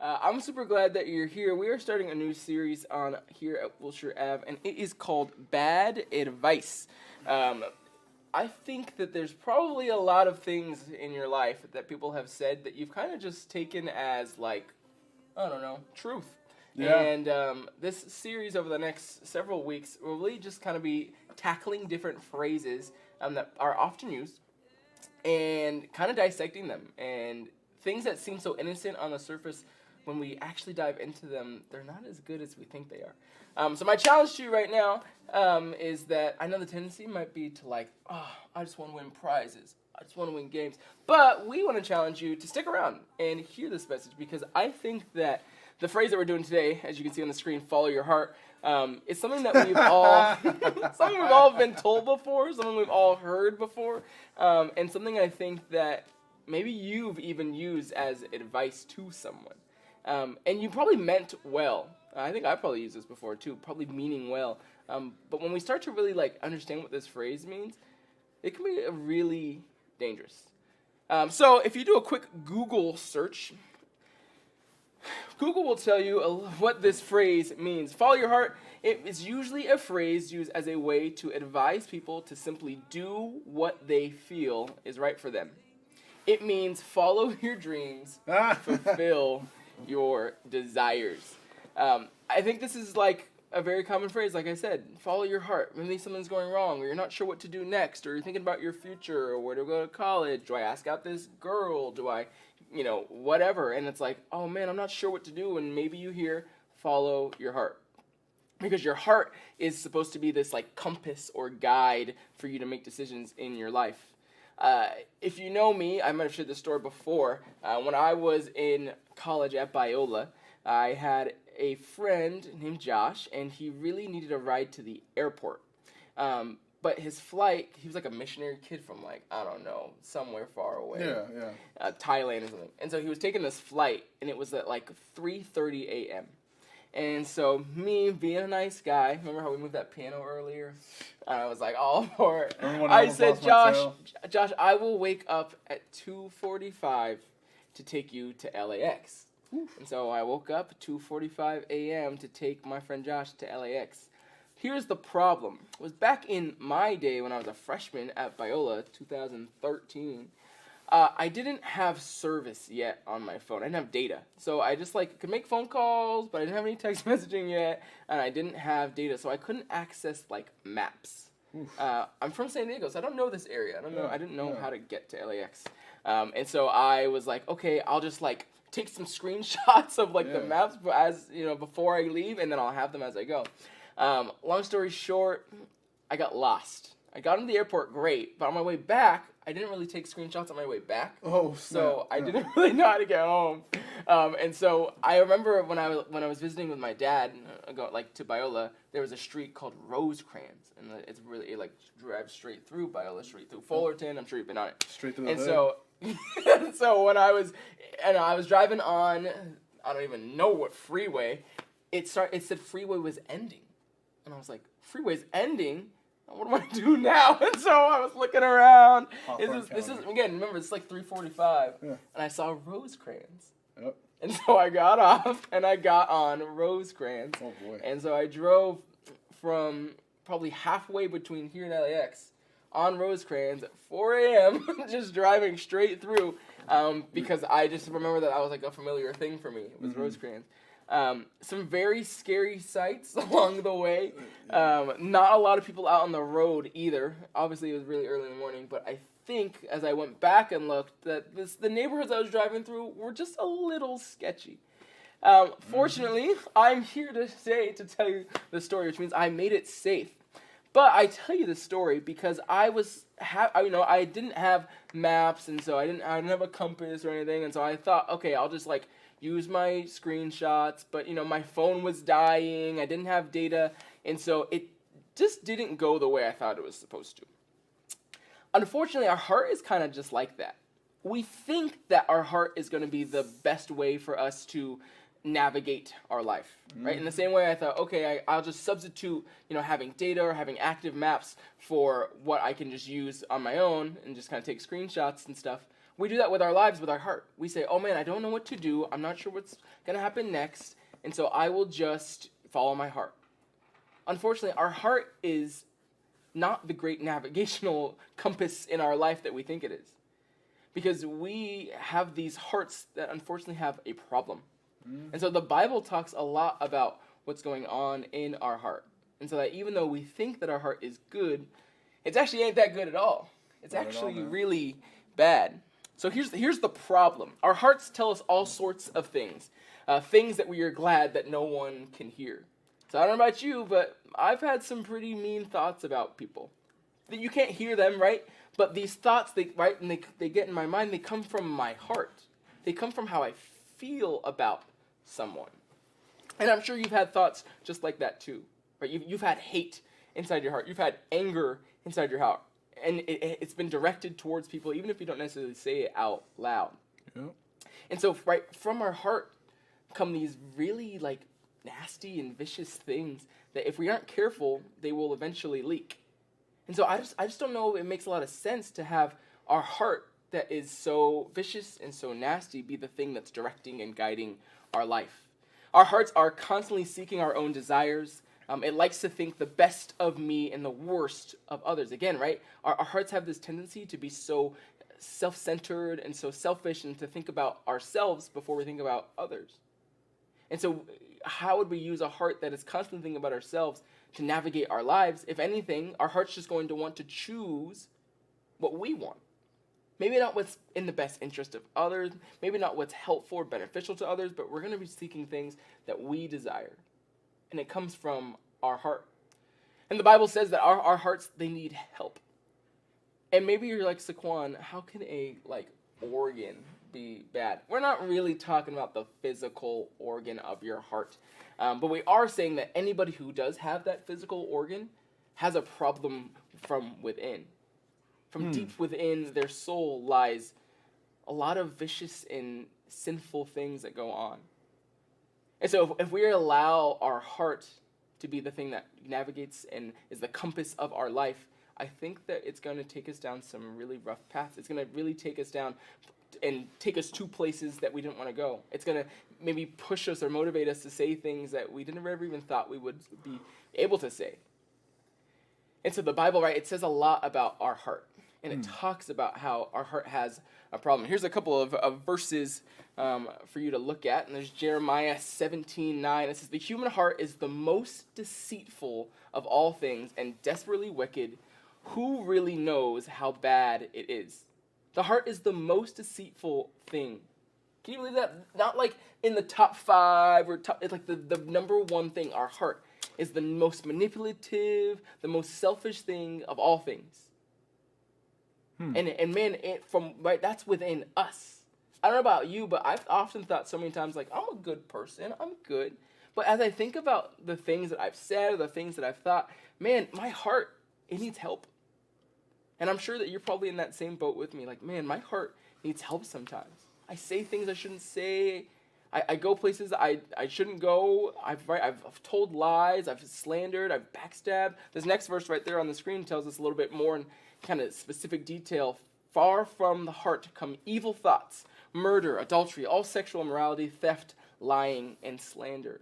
I'm super glad that you're here. We are starting a new series on here at Wilshire Ave, and it is called Bad Advice. Um, I think that there's probably a lot of things in your life that people have said that you've kind of just taken as, like, I don't know, truth. Yeah. And this series over the next several weeks will really just kind of be tackling different phrases that are often used and kind of dissecting them. And things that seem so innocent on the surface, when we actually dive into them, they're not as good as we think they are. So my challenge to you right now is that I know the tendency might be to like, oh, I just want to win prizes. I just want to win games. But we want to challenge you to stick around and hear this message, because I think that the phrase that we're doing today, as you can see on the screen, follow your heart, is something that we've all something we've all been told before, something we've all heard before, and something I think that maybe you've even used as advice to someone. And you probably meant well. I think I probably used this before too, probably meaning well. But when we start to really like understand what this phrase means, it can be really dangerous. So if you do a quick Google search, Google will tell you what this phrase means. Follow your heart. It is usually a phrase used as a way to advise people to simply do what they feel is right for them. It means follow your dreams, fulfill your desires. I think this is like a very common phrase, like I said, follow your heart. Maybe something's going wrong, or you're not sure what to do next, or you're thinking about your future, or where to go to college. Do I ask out this girl? Do I, whatever. And it's like, oh man, I'm not sure what to do. And maybe you hear, follow your heart. Because your heart is supposed to be this like compass or guide for you to make decisions in your life. If you know me, I might have shared this story before. When I was in college at Biola, I had a friend named Josh, and he really needed a ride to the airport. But his flight, he was like a missionary kid from like, I don't know, somewhere far away. Thailand or something. And so he was taking this flight, and it was at like 3:30 a.m. And so me, being a nice guy, remember how we moved that piano earlier? I was like, all for it. I said, Josh, I will wake up at 2:45 to take you to LAX. And so I woke up at 2:45 a.m. to take my friend Josh to LAX. Here's the problem. It was back in my day when I was a freshman at Biola, 2013. I didn't have service yet on my phone. I didn't have data. So I just could make phone calls, but I didn't have any text messaging yet, and I didn't have data, so I couldn't access maps. I'm from San Diego, so I don't know this area. I didn't know how to get to LAX. And so I was like, okay, I'll just take some screenshots of the maps before I leave, and then I'll have them as I go. Long story short, I got lost. I got into the airport great, but on my way back, I didn't really take screenshots on my way back. Oh, so I didn't really know how to get home. And so I remember when I was visiting with my dad, to Biola, there was a street called Rosecrans, and it drives straight through Biola, straight through Fullerton. I'm sure you've been on it. Straight through the So hood. so when I was driving on, I don't even know what freeway, it said freeway was ending, and I was like, freeway's ending? What do I do now? And so I was looking around. This is again, remember, it's 3:45, and I saw Rosecrans. Yep. And so I got off, and I got on Rosecrans. Oh boy. And so I drove from probably halfway between here and LAX on Rosecrans at 4 a.m., just driving straight through, because I just remember that I was a familiar thing for me. It was Rosecrans. Some very scary sights along the way. Not a lot of people out on the road either. Obviously, it was really early in the morning, but I think as I went back and looked, that the neighborhoods I was driving through were just a little sketchy. Fortunately, I'm here today to tell you the story, which means I made it safe. But I tell you this story because I didn't have maps, and so I didn't have a compass or anything, and so I thought, okay, I'll just use my screenshots, but my phone was dying, I didn't have data, and so it just didn't go the way I thought it was supposed to. Unfortunately, our heart is kind of just like that. We think that our heart is going to be the best way for us to navigate our life, right? In the same way I thought, okay, I'll just substitute, having data or having active maps for what I can just use on my own and just kind of take screenshots and stuff. We do that with our lives, with our heart. We say, oh man, I don't know what to do. I'm not sure what's going to happen next. And so I will just follow my heart. Unfortunately, our heart is not the great navigational compass in our life that we think it is. Because we have these hearts that unfortunately have a problem. And so the Bible talks a lot about what's going on in our heart. And so that even though we think that our heart is good, it actually ain't that good at all. It's actually really bad. So here's the problem. Our hearts tell us all sorts of things. Things that we are glad that no one can hear. So I don't know about you, but I've had some pretty mean thoughts about people. That you can't hear them, right? But these thoughts, when they get in my mind, they come from my heart. They come from how I feel about someone. And I'm sure you've had thoughts just like that too. Right? You've had hate inside your heart. You've had anger inside your heart. And it's been directed towards people, even if you don't necessarily say it out loud. Yeah. And so right from our heart come these really nasty and vicious things that if we aren't careful, they will eventually leak. And so I just don't know if it makes a lot of sense to have our heart that is so vicious and so nasty be the thing that's directing and guiding our life. Our hearts are constantly seeking our own desires. It likes to think the best of me and the worst of others. Again, right? Our hearts have this tendency to be so self-centered and so selfish and to think about ourselves before we think about others. And so how would we use a heart that is constantly thinking about ourselves to navigate our lives? If anything, our heart's just going to want to choose what we want. Maybe not what's in the best interest of others, maybe not what's helpful or beneficial to others, but we're going to be seeking things that we desire. And it comes from our heart. And the Bible says that our hearts, they need help. And maybe you're like, Saquon, how can a organ be bad? We're not really talking about the physical organ of your heart. But we are saying that anybody who does have that physical organ has a problem from within. From deep within their soul lies a lot of vicious and sinful things that go on. And so if we allow our heart to be the thing that navigates and is the compass of our life, I think that it's going to take us down some really rough paths. It's going to really take us down and take us to places that we didn't want to go. It's going to maybe push us or motivate us to say things that we didn't ever even thought we would be able to say. And so the Bible, right, it says a lot about our heart. And it talks about how our heart has a problem. Here's a couple of verses for you to look at. And there's Jeremiah 17:9. It says, the human heart is the most deceitful of all things and desperately wicked. Who really knows how bad it is? The heart is the most deceitful thing. Can you believe that? Not in the top 5 or top, it's the number one thing. Our heart is the most manipulative, the most selfish thing of all things. And man, that's within us. I don't know about you, but I've often thought so many times, I'm a good person, I'm good. But as I think about the things that I've said or the things that I've thought, man, my heart, it needs help. And I'm sure that you're probably in that same boat with me. Man, my heart needs help sometimes. I say things I shouldn't say. I go places I shouldn't go. I've told lies. I've slandered. I've backstabbed. This next verse right there on the screen tells us a little bit more in kind of specific detail. Far from the heart come evil thoughts, murder, adultery, all sexual immorality, theft, lying, and slander.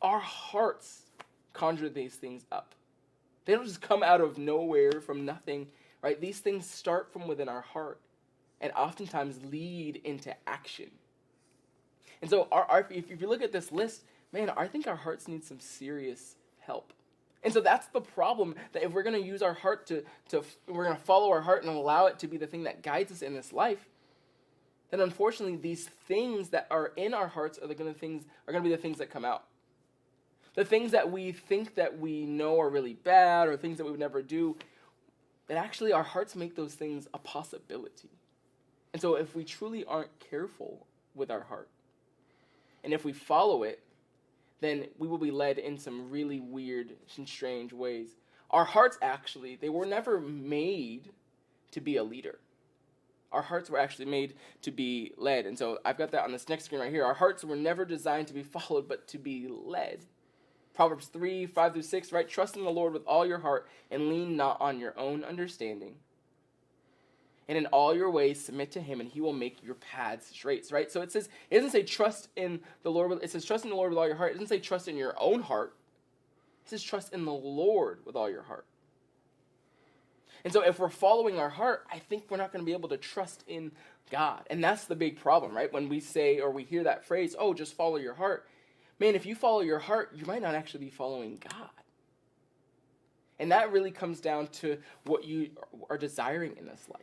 Our hearts conjure these things up. They don't just come out of nowhere from nothing, right? These things start from within our heart and oftentimes lead into action. And so if you look at this list, man, I think our hearts need some serious help. And so that's the problem, that if we're going to use our heart we're going to follow our heart and allow it to be the thing that guides us in this life, then unfortunately these things that are in our hearts are going to be the things that come out. The things that we think that we know are really bad or things that we would never do, that actually our hearts make those things a possibility. And so if we truly aren't careful with our heart, and if we follow it, then we will be led in some really weird and strange ways. Our hearts actually, they were never made to be a leader. Our hearts were actually made to be led. And so I've got that on this next screen right here. Our hearts were never designed to be followed, but to be led. Proverbs 3:5-6, right? Trust in the Lord with all your heart and lean not on your own understanding. And in all your ways, submit to him, and he will make your paths straight, right? So it doesn't say trust in the Lord. It says trust in the Lord with all your heart. It doesn't say trust in your own heart. It says trust in the Lord with all your heart. And so if we're following our heart, I think we're not going to be able to trust in God. And that's the big problem, right? When we say or we hear that phrase, oh, just follow your heart. Man, if you follow your heart, you might not actually be following God. And that really comes down to what you are desiring in this life.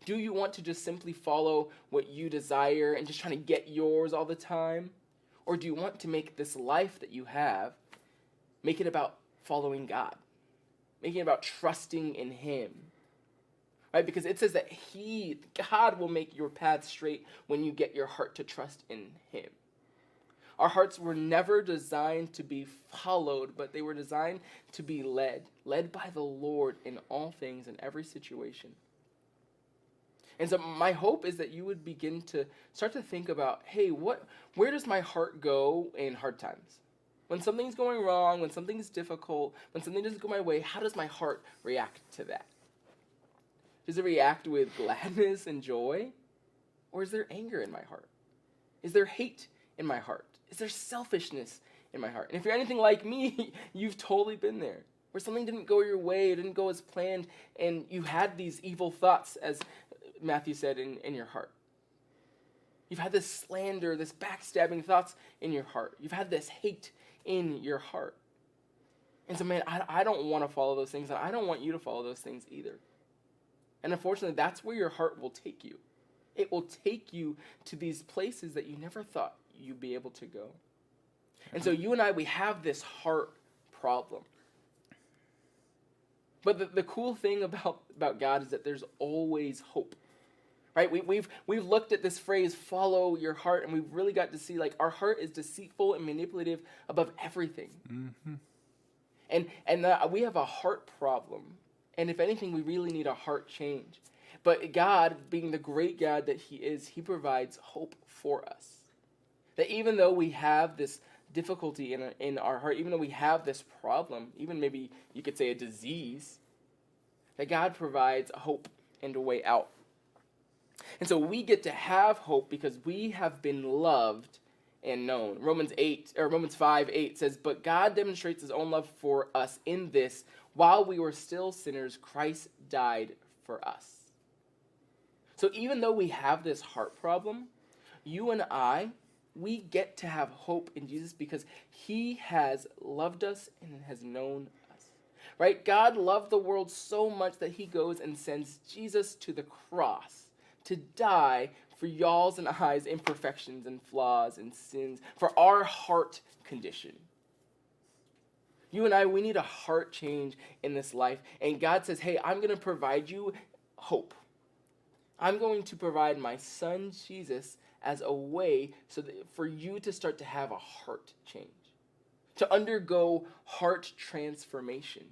Do you want to just simply follow what you desire and just trying to get yours all the time? Or do you want to make this life that you have, make it about following God? Make it about trusting in him. Right? Because it says that God will make your path straight when you get your heart to trust in him. Our hearts were never designed to be followed, but they were designed to be led by the Lord in all things, in every situation. And so my hope is that you would begin to start to think about, hey, where does my heart go in hard times? When something's going wrong, when something's difficult, when something doesn't go my way, how does my heart react to that? Does it react with gladness and joy? Or is there anger in my heart? Is there hate in my heart? Is there selfishness in my heart? And if you're anything like me, you've totally been there. Where something didn't go your way, it didn't go as planned, and you had these evil thoughts, as Matthew said, in your heart. You've had this slander, this backstabbing thoughts in your heart. You've had this hate in your heart. And so, man, I don't want to follow those things, and I don't want you to follow those things either. And unfortunately, that's where your heart will take you. It will take you to these places that you never thought you'd be able to go. And so you and I, we have this heart problem. But the cool thing about God is that there's always hope. Right? We've looked at this phrase, follow your heart, and we've really got to see, like, our heart is deceitful and manipulative above everything. Mm-hmm. And we have a heart problem. And if anything, we really need a heart change. But God, being the great God that he is, he provides hope for us. That even though we have this difficulty in our heart, even though we have this problem, even maybe you could say a disease, that God provides a hope and a way out. And so we get to have hope because we have been loved and known. Romans 5:8 says, "But God demonstrates his own love for us in this, while we were still sinners, Christ died for us." So even though we have this heart problem, you and I, we get to have hope in Jesus because he has loved us and has known us. Right? God loved the world so much that he goes and sends Jesus to the cross to die for y'all's and I's imperfections and flaws and sins, for our heart condition. You and I, we need a heart change in this life. And God says, hey, I'm going to provide you hope. I'm going to provide my son, Jesus, as a way so that for you to start to have a heart change, to undergo heart transformation.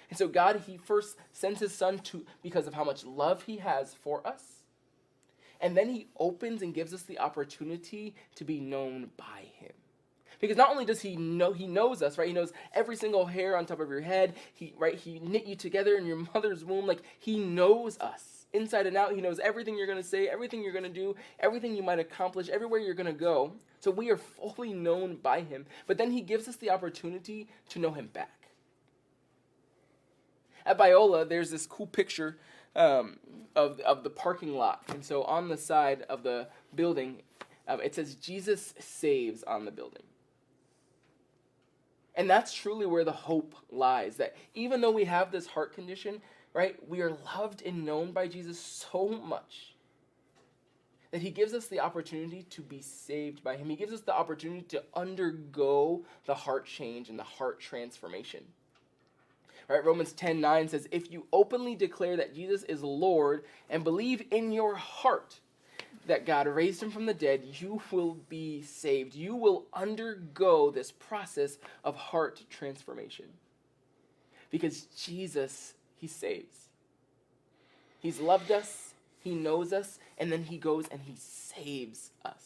And so God, he first sends his son because of how much love he has for us. And then he opens and gives us the opportunity to be known by him. Because not only does he knows us, right? He knows every single hair on top of your head. He knit you together in your mother's womb. Like, he knows us inside and out. He knows everything you're going to say, everything you're going to do, everything you might accomplish, everywhere you're going to go. So we are fully known by him. But then he gives us the opportunity to know him back. At Biola, there's this cool picture of the parking lot. And so on the side of the building, it says Jesus saves on the building. And that's truly where the hope lies, that even though we have this heart condition, right, we are loved and known by Jesus so much that he gives us the opportunity to be saved by him. He gives us the opportunity to undergo the heart change and the heart transformation. Right, Romans 10:9 says, if you openly declare that Jesus is Lord and believe in your heart that God raised him from the dead, you will be saved. You will undergo this process of heart transformation. Because Jesus, he saves. He's loved us, he knows us, and then he goes and he saves us.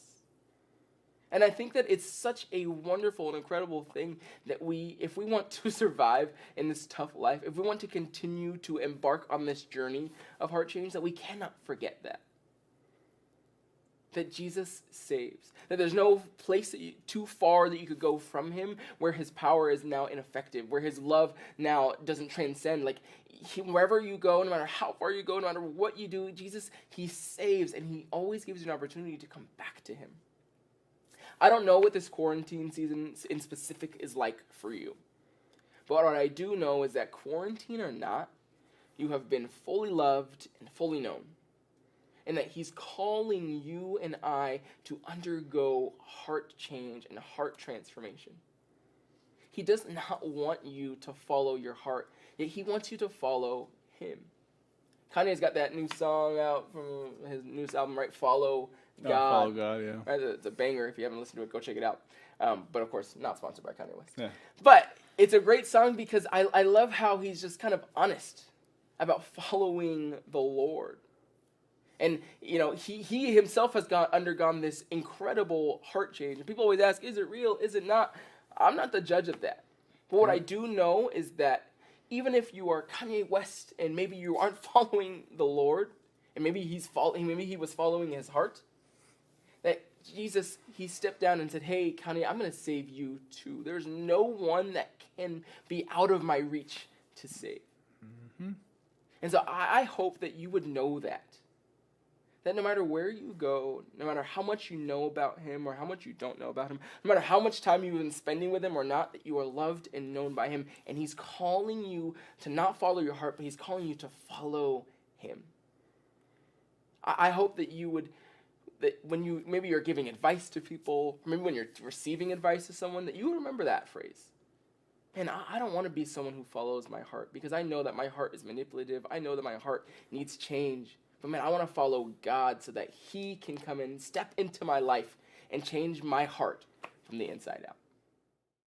And I think that it's such a wonderful and incredible thing that if we want to survive in this tough life, if we want to continue to embark on this journey of heart change, that we cannot forget that. That Jesus saves. That there's no place too far that you could go from him where his power is now ineffective, where his love now doesn't transcend. Like, wherever you go, no matter how far you go, no matter what you do, Jesus, he saves, and he always gives you an opportunity to come back to him. I don't know what this quarantine season in specific is like for you. But what I do know is that quarantine or not, you have been fully loved and fully known. And that he's calling you and I to undergo heart change and heart transformation. He does not want you to follow your heart, yet he wants you to follow him. Kanye's got that new song out from his newest album, right? Follow God. Follow God, yeah. Right? It's a banger. If you haven't listened to it, go check it out. But of course, not sponsored by Kanye West. Yeah. But it's a great song because I love how he's just kind of honest about following the Lord. And, you know, he himself has undergone this incredible heart change. And people always ask, is it real? Is it not? I'm not the judge of that. But what I do know is that even if you are Kanye West and maybe you aren't following the Lord, and maybe he was following his heart, that Jesus, he stepped down and said, hey, Kanye, I'm going to save you too. There's no one that can be out of my reach to save. Mm-hmm. And so I hope that you would know that no matter where you go, no matter how much you know about him or how much you don't know about him, no matter how much time you've been spending with him or not, that you are loved and known by him. And he's calling you to not follow your heart, but he's calling you to follow him. I hope that that when you're giving advice to people, or maybe when you're receiving advice to someone, that you remember that phrase. And I don't want to be someone who follows my heart, because I know that my heart is manipulative. I know that my heart needs change. But man, I want to follow God so that he can come and step into my life and change my heart from the inside out.